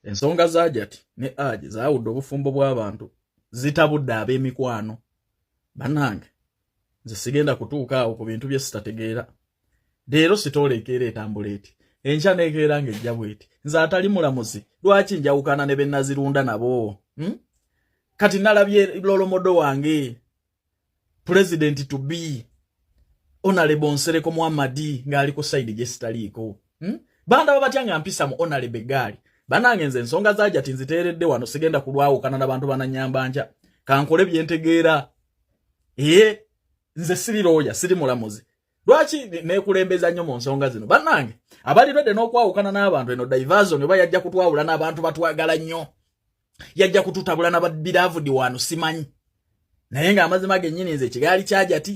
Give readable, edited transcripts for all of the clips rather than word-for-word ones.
Ensonga za Hajjat ne Hajji zaawudde obufumbo bw'abantu zitabudde ab'emikwano. Bannange, nze sigenda kutuuka awo ku bintu bye sitategeera. Leero sitoolekeera etambula eti. Enkya neekeera ng'ejja bw'eti. Nze atali mulamuzi, lwaki njawukana ne be nazirunda nabo? Kati nalabye lolomodo wange, President to be, Honorable Nsereko Muhammadi ng'ali ku side gye sitaliiko. Banda babatya nga mpisa mu Honorable Gali. Bannange nze ensonga za Hajjat nziteeredde wano sigenda kulwawukana n'abantu bananyambanja. Kankole byentegeera. Nze siri lawyer, siri mulamuzi. Lwaki neekulembeza nnyo mu nsonga zino? Bannange, abalidde n'okwawukana n'abantu eno diversion oba yajja kutwawula n'abantu batwagala nnyo. Yajja kututabula n'ababiravudi wano simanyi. Naye ng'amazima gennyini nze ekigaali kya Hajjat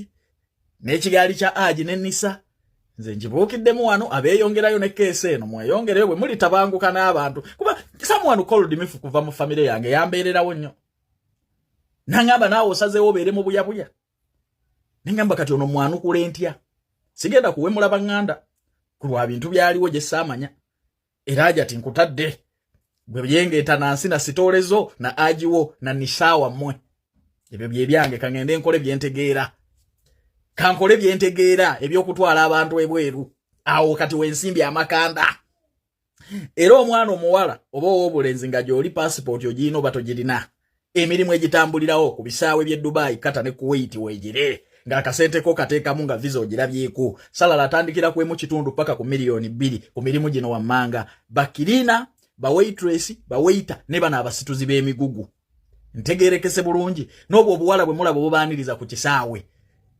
n'ekigaali kya Hajji ne Nisa. Nze njibuukiddemu wano abeeyongerayo ne keesi eno mweyongereyo bwe mulitabanguka n'abantu. Kuba someone called me kuva mu family yange yambeererawo nnyo. Nangamba naawe osazeewo obeere mu buyabuya. Nengamba kati ono mwanukula entya. Sigenda kuwemula baŋŋanda ku lwa bintu byaliwo gye saamanya. Era Hajjat nkutadde bwe byengeeta nansi na sitoolezo na Hajjiwo na Nisaawa mmwe. Ebyo bye byange kangende nkole byentegeera. Kankole byentegeera ebyokutwala abantu ebweru. Awo kati wensimbi amakanda. Era omwana omuwala oba ow'obulenzi nga gy'oli passport ogiyina oba togirina. Emirimu egitambulirawo ku bisaawe by'e Dubai kata ne Kuwait weegire. Ng'akasenteko kateekamu nga visa ogirabyeko. Salala atandikira kwemu kitundu paka ku miliyoni 2 ku mirimu gino wammanga. Bakirina, bawaitress, bawaita ne bano abasituzi b'emigugu. Ntegeerekese bulungi. N'obwo obuwala bwe mulaba bubaaniriza ku kisaawe.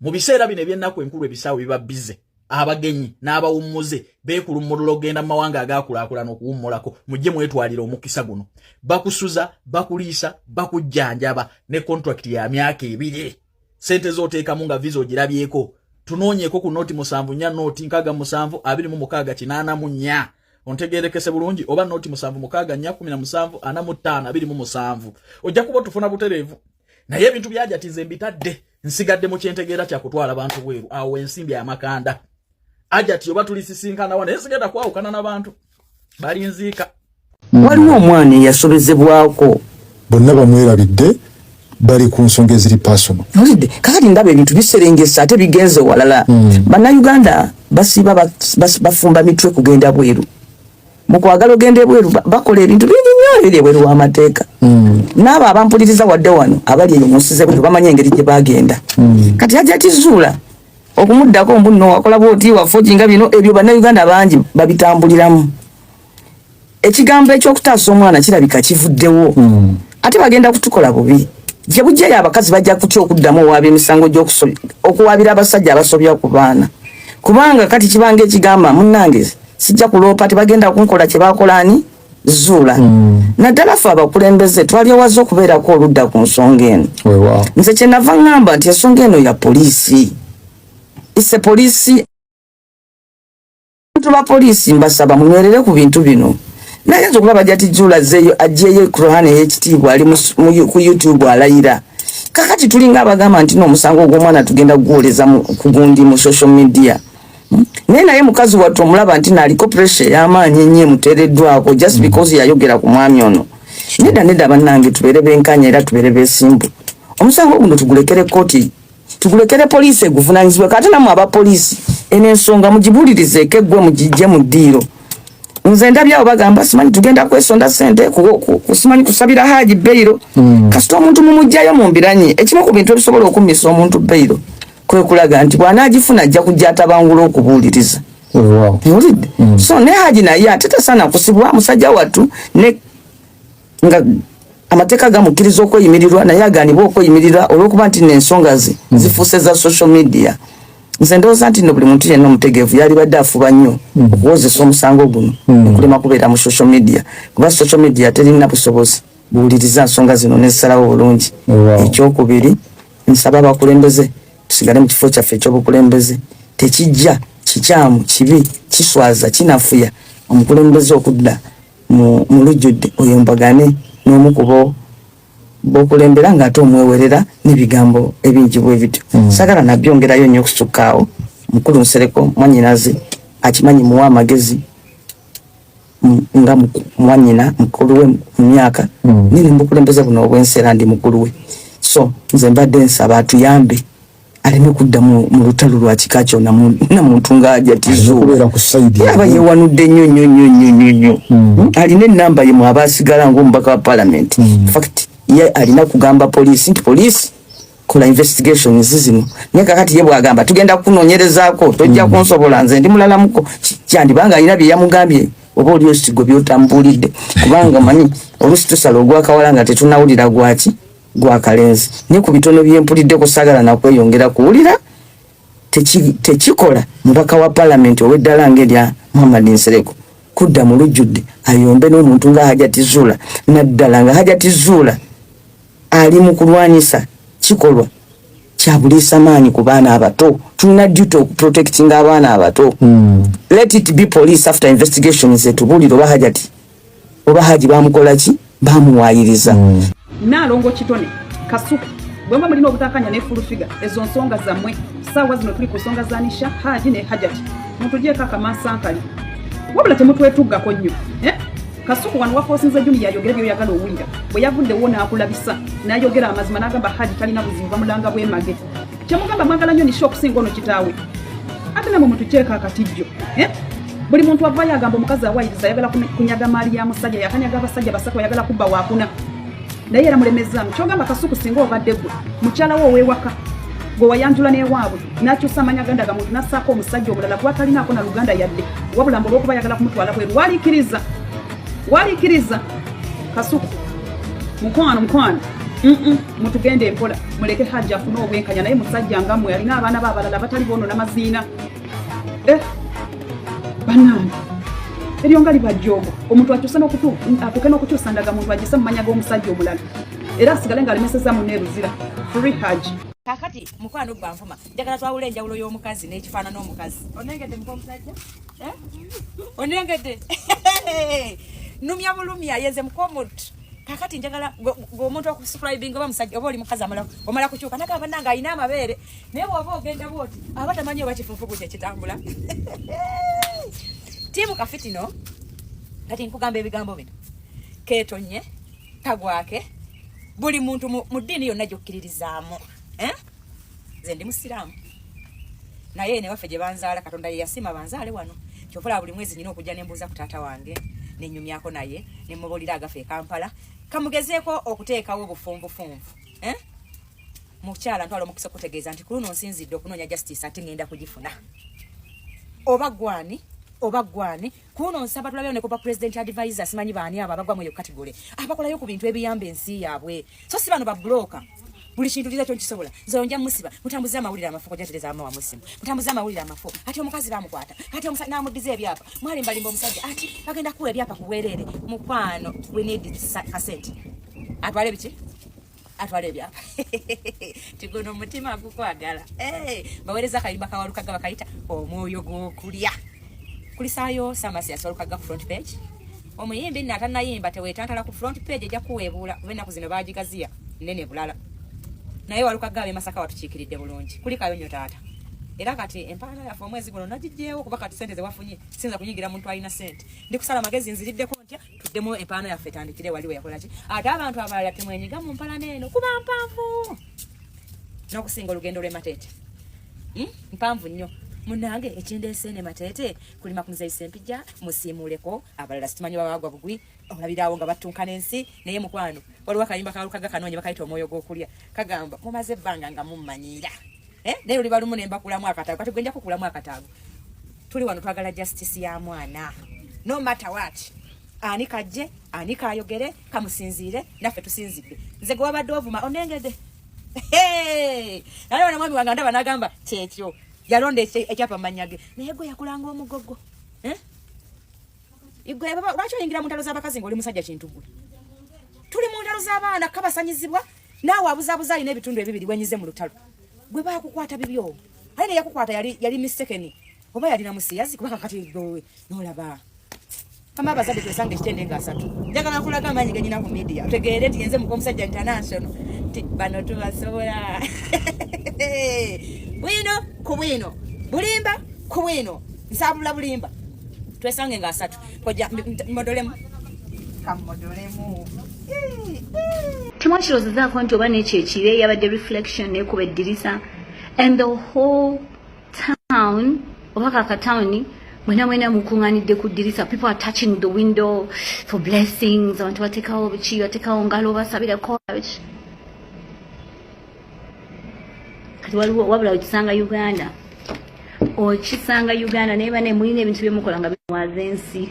Mu biseera bino eby'ennaku enkulu ebisaawe biba bize. Abagenyi n'abawummuze beekulummulula ogenda mu mawanga agaakulaakulana okuwummulako mujje mwetwalira omukisa guno. Bakusuza, bakuliisa, bakujjanjaba ne contract ya myaka 2. Sente z'oteekamu nga visa ogirabyeko. Tunoonyeeko ku nooti 7 nya nooti 67 26 84. Ontegeerekese bulungi oba nooti 7 6 nya 17 45 27. Ojja kuba tufuna butereevu. Naye ebintu bya Hajjat nze mbitadde. Nsigadde mu kyentegeera kya kutwala abantu bweru awo ensimbi amakanda. Hajjat yoba tulisisinkana wana esigenda kwawukana n'abantu bali nziika. Waliwo omwana yasobezebwako bonna bamwerabidde bali ku nsonga eziri personal. Olidde kakati ndaba ebintu biserengesa ate bigenze walala. Bannayuganda basiba bafumba mitwe kugenda bweru. Mu kwagala ogende bweru bakola ebintu bingi nnyo eri bweru w'amateeka. N'abo abampuliriza wadde wano abali eyo musize bweru bamanya engeri gye bagenda. Kati Hajjat Zullah okumuddako mbuno wakola bwoti wafojinga bino ebyo bannayuganda bangi babitambuliramu. Ekigambo ekyokutaasa omwana kirabika kivuddewo. Ate bagenda kutukola bubi. Gye bujjayo abakazi bajja kutya okuddamu owaabya emisango okuwaabira abasajja abasobya ku baana. Kubanga kati kibanga ekigamba munnange sijja kuloopa tebagenda kunkola kye bakolani Zullah. Naddala ffe abakulembeze twalyowaza okubeerako oludda ku nsonga eno. Nze kyenava ngamba nti ensonga eno ya poliisi. Ise poliisi. Abantu ba poliisi mbasaba munywerere ku bintu bino. Naye nzo kulaba Hajjat Zullah zeyo ajjeyo Kurohane ekitiibwa ali ku YouTube alayira. Kakati tulinga abagamba nti n'omusango gw'omwana tugenda kuguwoleza ku gundi mu social media. Naye mukazi wattu omulaba nti naaliko pressure y'amaanyi ennyo emuteereddwako just because yayogera ku mwami ono. Nedda bannange tubeere benkanya era tubeere beesimbu. Omusango guno tugulekere kooti, tugulekere poliisi eguvunaanyizibwe. Kati namwe abapoliisi eno ensonga mugibuulirizeeko eggwe mugijje mu ddiiro. Nze ndabyawo bagamba simanyi tugenda kwesonda sente simanyi kusabira Hajji Beiro. Kasita omuntu mumugjayo mu mbiranye ekimu ku bintu ebisobola okummisa omuntu Beiro kwe kulaga nti bw'anaagifuna ajja kujja atabangula okubuuliriza. Olidde? So ne Hajji naye ate tasaana kusibwa musajja wattu ne nga amateeka gamukkiriza okweyimirirwa naye agaanibwa okweyimirirwa olw'okuba nti n'ensonga ze zifuuse za social media. Nze ndowooza nti no buli muntu yenna omutegeevu yali badde afuba nnyo okuwozesa omusango guno okulema kubeera mu social media kuba social media terina busobozi buwuliriza nsonga zino n'essalawo bulungi. Ekyokubiri nsaba abakulembeze tusigale mu kifo kyaffe ekyobukulembeze tekijja kikyamu kibi kiswaza kinafuya omukulembeze okudda mu lujjudde oyombagane n'omu ku bo bokulembera ng'ate omwewerera n'ebigambo ebingi bwe bityo. Sagala nabyongerayo nnyo okusukkaawo mukulu Nsereko mwannyinaze akimanyi muwa amagezi nga mwanyina mukulu we myaka nini mbukulembeza buno obwensera ndi mukulu we so nze mbadde nsaba atuyambe aleme kudda mu lutalo lwa kikacho na muntu nga Hajjat Zullah yaba yewanudde nnyo alina enamba ye mu abasigala ng'omubaka wa parliament in fact ye alina kugamba police nti police kola investigations zino naye kakati ye bwagamba tugenda kunoonyerezaako tojja kunsobola nze ndi mulala muko kyandibanga alina bye yamugambye oba oli osigo byotambulidde kubanga manyi olusi tusala ogwakawala nga tetunawulira gwaki gwakalenzi ne ku bitono byempulidde kusagala nakweyongera kuwulira tekikola mubaka wa parliament ow'eddala ng'erya Hon Nsereko kudda mu lujjudde ayombe n'omuntu nga Hajjat Zullah naddala nga Hajjat Zullah ali mu kulwanyisa kikolwa kya buliisa maanyi ku baana abato. Tulina duty okuprotecting abaana abato. Let it be police after investigations etubulira oba Hajjat oba Haji bamukola ki bamuwayiriza. Nalongo kitone kasuku bwemba mulina obutakanya ne full figure ezo nsonga zammwe sawa zino tuli ku nsonga za Nisha Haji ne Hajjat mutujje kaka masankali wabula temutwetuggako nnyo kasuku wano wafosinze juni yayogera byo yagala owulira bwe yavudde wona akulabisa n'ayogera amazima n'agamba Haji talina buzibu bamulanga bwemage kyemugamba mwagala nnyo Nisha okusinga ono kitaawe ate namwe mutukyeka akatijjo buli muntu avaayo agamba omukazi awayiriza ayagala kunyaga maali ya musajja yakanyaga abasajja basatu ayagala kubba waakuna naye era mulemezaamu kyogamba kasuku singa obadde gwe mukyala wo ow'ewaka gwe wayanjula n'ewaabwe n'akyusa amanya ganda ga muntu n'assaako omusajja omulala kuba talinaako na luganda yadde wabula mbu olw'okuba ayagala kumutwala bweru waliikiriza kasuku mukwano mutugende empola muleke Haji afune obwenkanya naye musajja nga mmwe alina abaana b'abalala batali boonona maziina bannange eryo nga libajjoogo omuntu akyusa atuuke n'okukyusa ndaga muntu agisa mu manya g'omusajja omulala era asigale ng'alemeseza munne eruzira free Haji. Kakati mukwano gwanvuma njagala twawula enjawulo y'omukazi n'ekifaana n'omukazi onengedde mukomusajja onengedde numya bulumya yenze mukomutu kakati njagala ng'omuntu okusubscribing oba musajja oba oli mukazi omala kukyuka nagamba nange alina amabeere naye bw'oba ogenda bwoti aba tamanyi oba kifuufugu kyekitambula tiimu kafitino kati nkugamba ebigambo bino keetonye kagwake buli muntu mu ddiini yonna gyokkiririzaamu nze ndi musiraamu naye ne waffe gye banzaala Katonda ye yasima banzaale wano kyofula buli mwezi nina okujja nembuuza ku taata wange nenyumyako naye nemubulira agafe Kampala kamugezeeko okuteekawo obufunvufunvu mukyala ntwala omukisa okutegeeza nti kuluno nsinzidde okunoonya justice ate ngenda kugifuna oba gwani kuno nsaba tulabeyo ne kuba president advisor simanyi baani abo abagwa mu yo category abakolayo ku bintu ebiyamba ensi yaabwe so si bano ba broker buli kintu liza kyonkisobola zonja musiba mutambuza amawulire amafu kojatereza amawa musimu mutambuza amawulire amafu ati omukazi bamukwata ati omusajja namudize ebyapa mwali mbalimba omusajja ati bagenda kuwa ebyapa kuwerere mukwano we need consent atwale biki atwale ebyapa tiguno mutima gukwagala bawereza kayimba kawalukaga bakayita omwoyo gw'okulya kulisaayo samasi yasalukaga ku front page omuyimbi natanayimba tewetantala ku front page ejja kuweebuula kubennaku zino baagigaziya nene bulala naye walukaga Masaka watukiikiridde bulungi kulikayo nnyo taata era kati empaana yaffe omwezi guno nagijjeewo kuba kati sente zewafunye sinza kunyigira muntu alina sente ndi kusala magezi nziriddeko ntya tuddemu empaana yaffe tandikire waliwo yakolaki ate abantu abalala temwenyiga mu mpala neeno kuba mpanvu n'okusinga olugendo lw'Emateete mpanvu nnyo munange ekindeese ne Mateete kulima kunzeyisa empijja musiimuleko abalala situmanyi babagwa bugwi olabirawo nga battunkana ensi naye mukwano waliwo akayimba kalukaga kanoonye bakayita omwoyo gw'okulya kagamba mumaze ebbanga nga mummanyiira naye oli balumu ne mbakulamu akataago kati gwenja kukulamu akataago tuli wano twagala justice ya mwana no matter what ani kajje ani kayogere kamusinziire naffe tusinzidde nze gwe wabadde ovuma onengedde naye wana mwami wange ndaba n'agamba kyekyo yalonde ekyapa manyage naye gwe yakulanga omugogo igwe baba lwaki oyingira mu ntalo z'abakazi ng'oli musajja kintu gwe tuli mu ntalo z'abaana kabasanyizibwa naawe abuzaabuza alina ebitundu ebibiri wenyize mu lutalo gwe baakukwata bibyo ale yakukwata yali mistaken oba yalina musiyazi kuba kakati gwe n'olaba kama abazadde twesanga ekitende nga 3 njagala kulaga amaanyi genyina ku media otegeere nti yenze mukomusajja international ti bano tubasobola bwino ku bwino bulimba ku bwino nsabula bulimba twesange nga 3 koja modolemu kamodolemu Timwachiro zaako nti oba nekyekire yabadde reflection nekuba eddirisa and the whole town oba kakatawuni mwena mukunganidde ku ddirisa, people are touching the window for blessings, abantu batekawo biki batekawo ngalo basabirako biki kati wabula okisanga Uganda neba ne mulina ebintu byemukola nga biwaza ensi.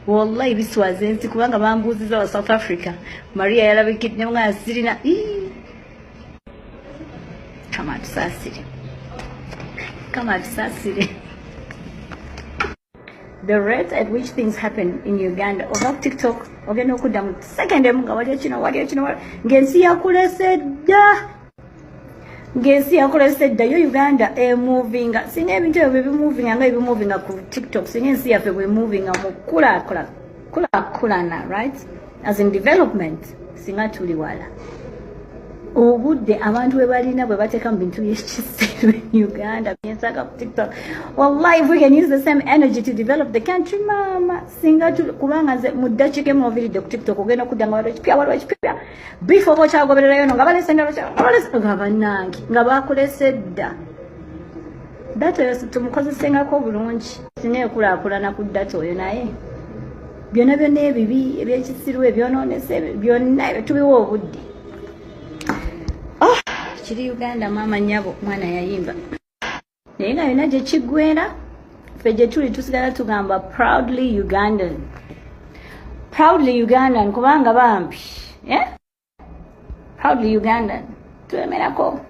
Wallahi biswaza ensi kubanga bambuuziza wa South Africa Maria yalabikidde nga asirina kama tusasire. The rate at which things happen in Uganda over TikTok ogenda okudda mu second nga waliyo kino ng'ensi yakulesedda yo Uganda movinga singa ebintu ebyo bimuvinga nga ebimuvinga ku TikTok singa ensi yaffe bwe movinga mu kulana, right, as in development singa tuli wala obudde abantu bwe balina bwe bateeka mu bintu byekiseera Uganda byensaga ku TikTok. Wallahi, if we can use the same energy to develop the country mama singa kubanga nze mu ddakiika emu oviridde ku TikTok ogenda okudda nga waliwo ekipya before bokyagobererayo no nga balesendanga bannange nga bakulesedda data yo tumukozesengako obulungi sineekulaakulana ku data oyo naye byonna ebibi ebyekisiru ebyonoonese byonna ebyo tubiwa obudde. Kiri Uganda mama nyabo mwana yayimba naye nga yonna gye kiggwera ffe gye tuli tusigala tugamba proudly Ugandan kubanga bambi proudly Ugandan twemerako